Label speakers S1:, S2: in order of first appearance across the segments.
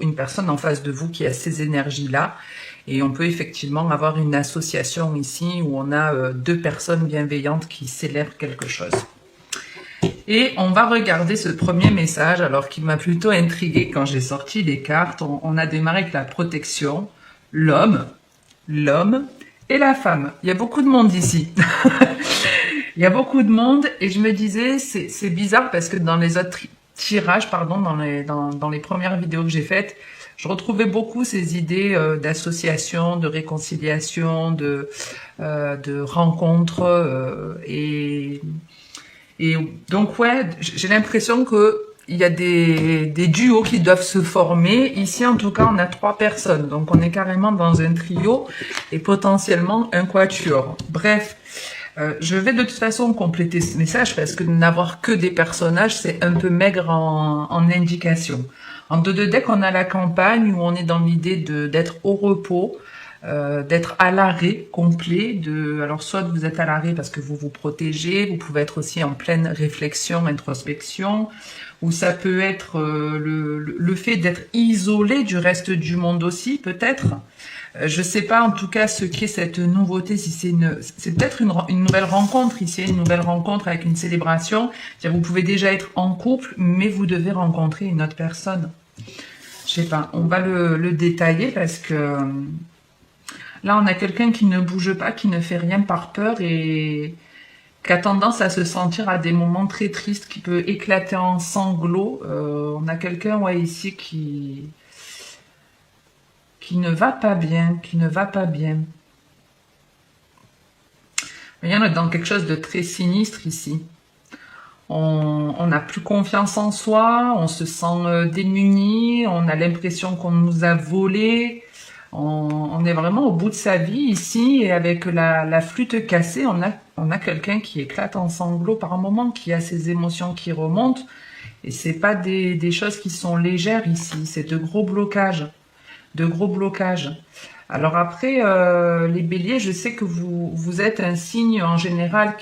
S1: une personne en face de vous qui a ces énergies-là. Et on peut effectivement avoir une association ici où on a deux personnes bienveillantes qui célèbrent quelque chose. Et on va regarder ce premier message, alors qui m'a plutôt intriguée quand j'ai sorti les cartes. On a démarré avec la protection, l'homme et la femme. Il y a beaucoup de monde ici. Il y a beaucoup de monde et je me disais, c'est bizarre parce que dans les autres tirages, pardon, dans les premières vidéos que j'ai faites, je retrouvais beaucoup ces idées d'association, de réconciliation, de rencontres et donc ouais, j'ai l'impression que il y a des duos qui doivent se former. Ici, en tout cas, on a 3 personnes. Donc, on est carrément dans un trio et potentiellement un quatuor. Bref, je vais de toute façon compléter ce message parce que n'avoir que des personnages, c'est un peu maigre en indication. En 2 deck, on a la campagne où on est dans l'idée d'être au repos, d'être à l'arrêt complet. Alors, soit vous êtes à l'arrêt parce que vous vous protégez, vous pouvez être aussi en pleine réflexion, introspection, ou ça peut être le fait d'être isolé du reste du monde aussi, peut-être. Je sais pas en tout cas ce qu'est cette nouveauté, si c'est peut-être une nouvelle rencontre ici, une nouvelle rencontre avec une célébration. Vous pouvez déjà être en couple, mais vous devez rencontrer une autre personne. Je sais pas, on va le détailler parce que là on a quelqu'un qui ne bouge pas, qui ne fait rien par peur et qui a tendance à se sentir à des moments très tristes, qui peut éclater en sanglots. On a quelqu'un ici qui ne va pas bien, Mais on est dans quelque chose de très sinistre ici. On n'a plus confiance en soi, on se sent démuni, on a l'impression qu'on nous a volé. On est vraiment au bout de sa vie ici et avec la flûte cassée, on a quelqu'un qui éclate en sanglots par moment, qui a ses émotions qui remontent. Et c'est pas des choses qui sont légères ici, c'est de gros blocages. Alors après, les béliers, je sais que vous êtes un signe en général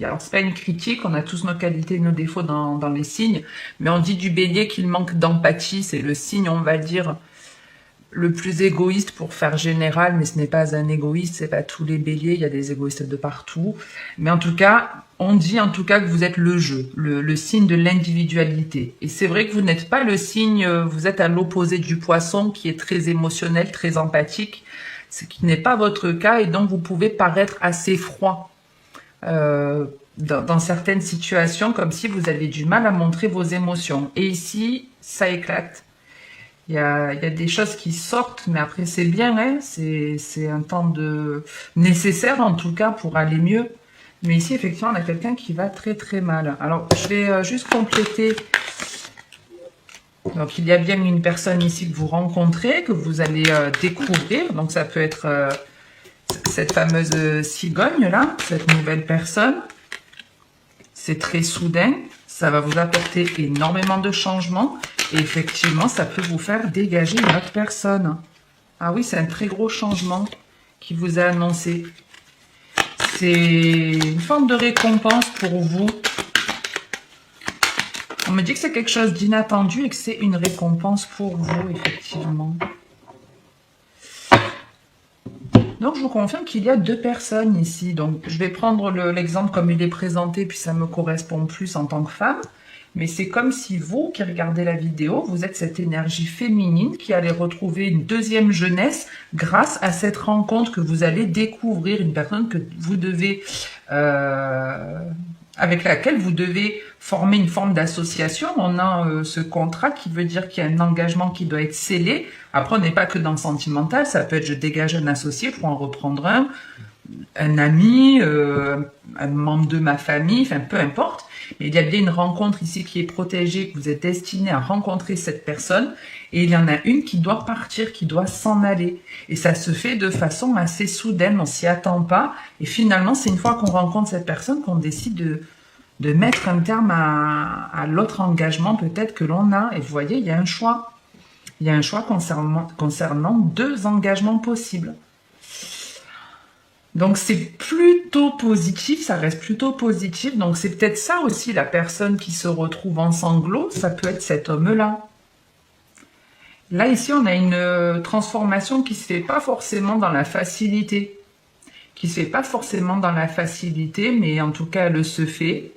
S1: alors c'est pas une critique, on a tous nos qualités et nos défauts dans les signes, mais on dit du bélier qu'il manque d'empathie, c'est le signe, on va dire, le plus égoïste pour faire général, mais ce n'est pas un égoïste, c'est pas tous les béliers, il y a des égoïstes de partout. Mais en tout cas, on dit en tout cas que vous êtes le jeu, le signe de l'individualité. Et c'est vrai que vous n'êtes pas le signe, vous êtes à l'opposé du poisson qui est très émotionnel, très empathique, ce qui n'est pas votre cas et donc vous pouvez paraître assez froid dans certaines situations, comme si vous avez du mal à montrer vos émotions. Et ici, ça éclate. Il y a des choses qui sortent, mais après c'est bien, hein, c'est un temps nécessaire en tout cas pour aller mieux. Mais ici, effectivement, on a quelqu'un qui va très très mal. Alors, je vais juste compléter. Donc, il y a bien une personne ici que vous rencontrez, que vous allez découvrir. Donc, ça peut être cette fameuse cigogne-là, cette nouvelle personne. C'est très soudain. Ça va vous apporter énormément de changements. Et effectivement, ça peut vous faire dégager une autre personne. Ah oui, c'est un très gros changement qui vous a annoncé. C'est une forme de récompense pour vous. On me dit que c'est quelque chose d'inattendu et que c'est une récompense pour vous, effectivement. Donc, je vous confirme qu'il y a 2 personnes ici. Donc, je vais prendre l'exemple comme il est présenté, puis ça me correspond plus en tant que femme. Mais c'est comme si vous, qui regardez la vidéo, vous êtes cette énergie féminine qui allait retrouver une deuxième jeunesse grâce à cette rencontre que vous allez découvrir, une personne que vous devez, avec laquelle vous devez former une forme d'association. On a ce contrat qui veut dire qu'il y a un engagement qui doit être scellé. Après, on n'est pas que dans le sentimental, ça peut être je dégage un associé pour en reprendre un ami, un membre de ma famille, enfin peu importe. Mais il y a bien une rencontre ici qui est protégée, que vous êtes destiné à rencontrer cette personne. Et il y en a une qui doit partir, qui doit s'en aller. Et ça se fait de façon assez soudaine, on s'y attend pas. Et finalement, c'est une fois qu'on rencontre cette personne qu'on décide de mettre un terme à l'autre engagement peut-être que l'on a. Et vous voyez, il y a un choix. Il y a un choix concernant 2 engagements possibles. Donc c'est plutôt positif, ça reste plutôt positif. Donc c'est peut-être ça aussi la personne qui se retrouve en sanglots, ça peut être cet homme-là. Là, ici, on a une transformation qui se fait pas forcément dans la facilité. Qui se fait pas forcément dans la facilité, mais en tout cas, elle se fait.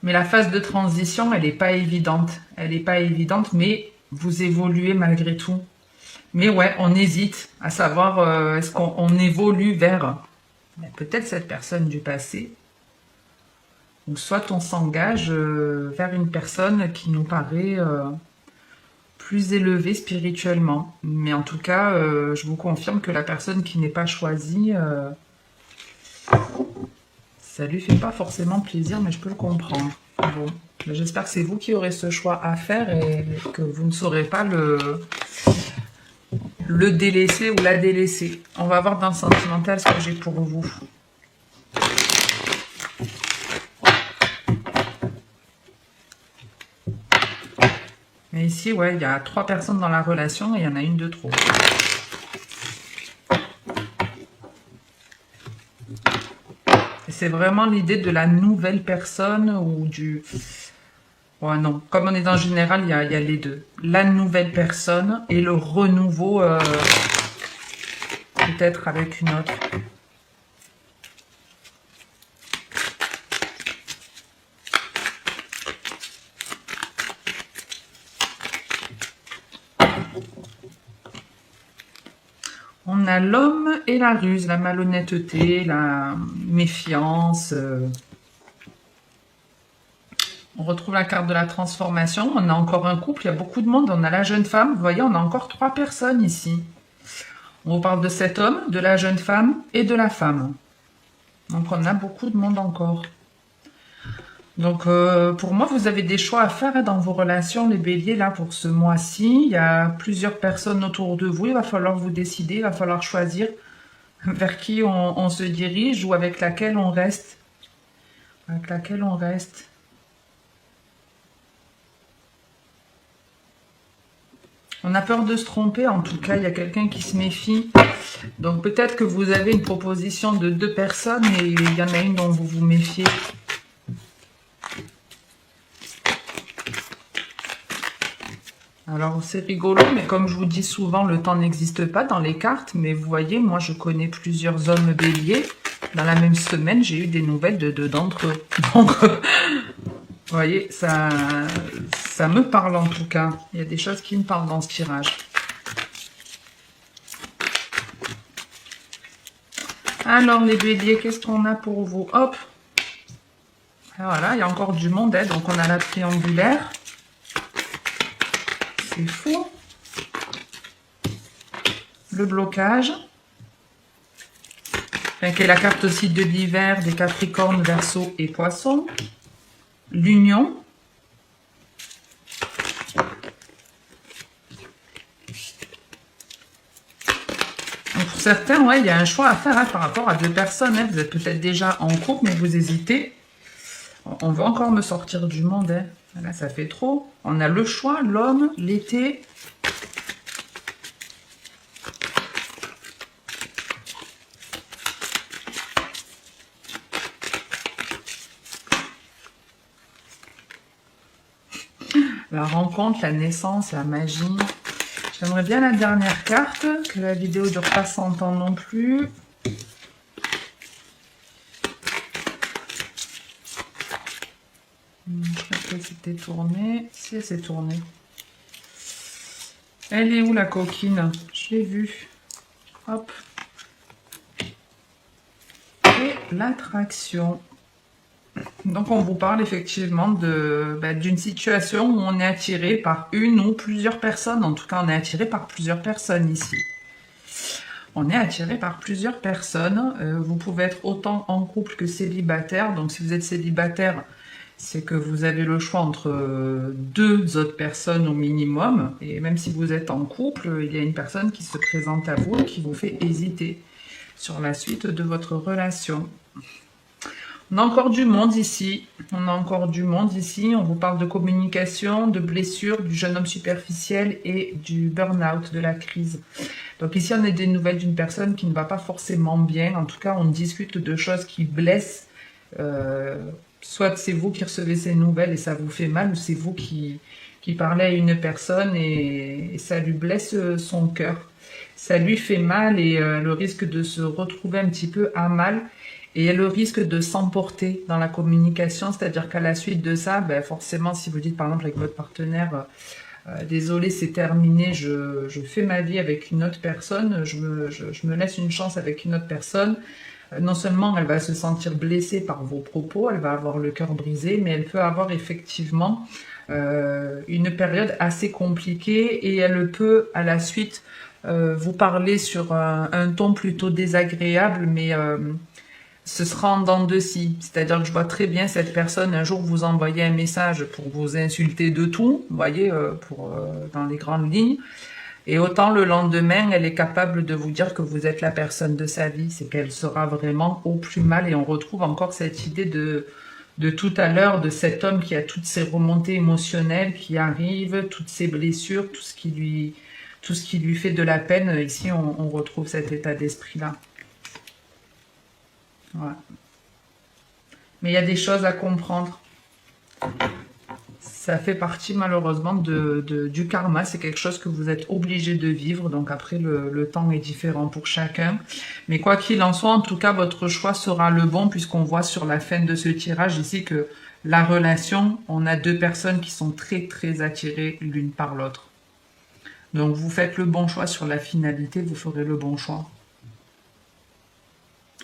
S1: Mais la phase de transition, elle n'est pas évidente. Elle n'est pas évidente, mais vous évoluez malgré tout. Mais ouais, on hésite à savoir est-ce qu'on évolue vers peut-être cette personne du passé. Ou soit on s'engage vers une personne qui nous paraît plus élevée spirituellement. Mais en tout cas, je vous confirme que la personne qui n'est pas choisie, ça lui fait pas forcément plaisir, mais je peux le comprendre. Bon, j'espère que c'est vous qui aurez ce choix à faire et que vous ne saurez pas le délaisser ou la délaisser. On va voir dans le sentimental ce que j'ai pour vous. Mais ici, ouais, il y a 3 personnes dans la relation et il y en a une de trop. Et c'est vraiment l'idée de la nouvelle personne ou du... Ouais, non. Comme on est dans le général, il y a les deux. La nouvelle personne et le renouveau, peut-être avec une autre. On a l'homme et la ruse, la malhonnêteté, la méfiance. On retrouve la carte de la transformation. On a encore un couple, il y a beaucoup de monde. On a la jeune femme. Vous voyez, on a encore 3 personnes ici. On vous parle de cet homme, de la jeune femme et de la femme. Donc, on a beaucoup de monde encore. Donc, pour moi, vous avez des choix à faire dans vos relations, les béliers, là, pour ce mois-ci. Il y a plusieurs personnes autour de vous. Il va falloir vous décider, il va falloir choisir vers qui on se dirige ou avec laquelle on reste. Avec laquelle on reste. On a peur de se tromper, en tout cas, il y a quelqu'un qui se méfie. Donc, peut-être que vous avez une proposition de 2 personnes et il y en a une dont vous vous méfiez. Alors, c'est rigolo, mais comme je vous dis souvent, le temps n'existe pas dans les cartes. Mais vous voyez, moi, je connais plusieurs hommes béliers. Dans la même semaine, j'ai eu des nouvelles de 2 d'entre eux. Donc, vous voyez, ça me parle en tout cas. Il y a des choses qui me parlent dans ce tirage. Alors, les béliers, qu'est-ce qu'on a pour vous? Hop. Et voilà, il y a encore du monde. Hein, donc, on a la triangulaire. C'est fou. Le blocage. Enfin, qui est la carte aussi de l'hiver, des Capricornes, Verseau et Poissons. L'union. Pour certains, ouais, il y a un choix à faire hein, par rapport à 2 personnes. Hein. Vous êtes peut-être déjà en couple, mais vous hésitez. On va encore me sortir du monde. Hein. Là, ça fait trop. On a le choix, l'homme, l'été. La rencontre, la naissance, la magie. J'aimerais bien la dernière carte, que la vidéo ne dure pas 100 ans non plus. Je crois que c'était tourné. Si, elle s'est tournée. Elle est où la coquine? Je l'ai vue. Hop. Et l'attraction. Donc, on vous parle effectivement d'une situation où on est attiré par une ou plusieurs personnes. En tout cas, on est attiré par plusieurs personnes ici. On est attiré par plusieurs personnes. Vous pouvez être autant en couple que célibataire. Donc, si vous êtes célibataire, c'est que vous avez le choix entre 2 autres personnes au minimum. Et même si vous êtes en couple, il y a une personne qui se présente à vous et qui vous fait hésiter sur la suite de votre relation. On a encore du monde ici. On a encore du monde ici. On vous parle de communication, de blessures, du jeune homme superficiel et du burn-out, de la crise. Donc ici, on a des nouvelles d'une personne qui ne va pas forcément bien. En tout cas, on discute de choses qui blessent. Soit c'est vous qui recevez ces nouvelles et ça vous fait mal, ou c'est vous qui qui parlait à une personne et ça lui blesse son cœur. Ça lui fait mal et le risque de se retrouver un petit peu à mal et le risque de s'emporter dans la communication, c'est-à-dire qu'à la suite de ça, ben forcément, si vous dites par exemple avec votre partenaire, désolé, c'est terminé, je fais ma vie avec une autre personne, je me laisse une chance avec une autre personne, non seulement elle va se sentir blessée par vos propos, elle va avoir le cœur brisé, mais elle peut avoir effectivement une période assez compliquée et elle peut à la suite vous parler sur un ton plutôt désagréable, mais ce sera en dents de scie. C'est-à-dire que je vois très bien cette personne un jour vous envoyer un message pour vous insulter de tout, vous voyez, dans les grandes lignes. Et autant le lendemain, elle est capable de vous dire que vous êtes la personne de sa vie. C'est qu'elle sera vraiment au plus mal. Et on retrouve encore cette idée de tout à l'heure, de cet homme qui a toutes ses remontées émotionnelles qui arrivent, toutes ses blessures, tout ce qui lui fait de la peine. Ici, on retrouve cet état d'esprit-là. Ouais. Mais il y a des choses à comprendre. Ça fait partie malheureusement du karma. C'est quelque chose que vous êtes obligé de vivre. Donc après, le temps est différent pour chacun. Mais quoi qu'il en soit, en tout cas, votre choix sera le bon puisqu'on voit sur la fin de ce tirage ici que la relation, on a deux personnes qui sont très très attirées l'une par l'autre. Donc vous faites le bon choix sur la finalité, vous ferez le bon choix.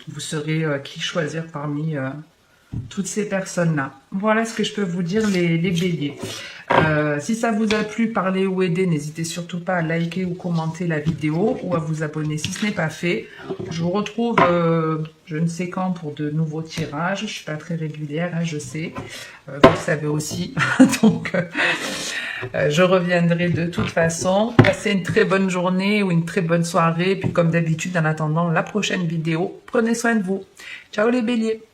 S1: Vous saurez qui choisir parmi toutes ces personnes-là. Voilà ce que je peux vous dire, les béliers. Si ça vous a plu, parler ou aider, n'hésitez surtout pas à liker ou commenter la vidéo ou à vous abonner si ce n'est pas fait. Je vous retrouve je ne sais quand pour de nouveaux tirages. Je ne suis pas très régulière, hein, je sais. Vous le savez aussi. Donc, je reviendrai de toute façon. Passez une très bonne journée ou une très bonne soirée. Puis comme d'habitude, en attendant la prochaine vidéo, prenez soin de vous. Ciao les béliers!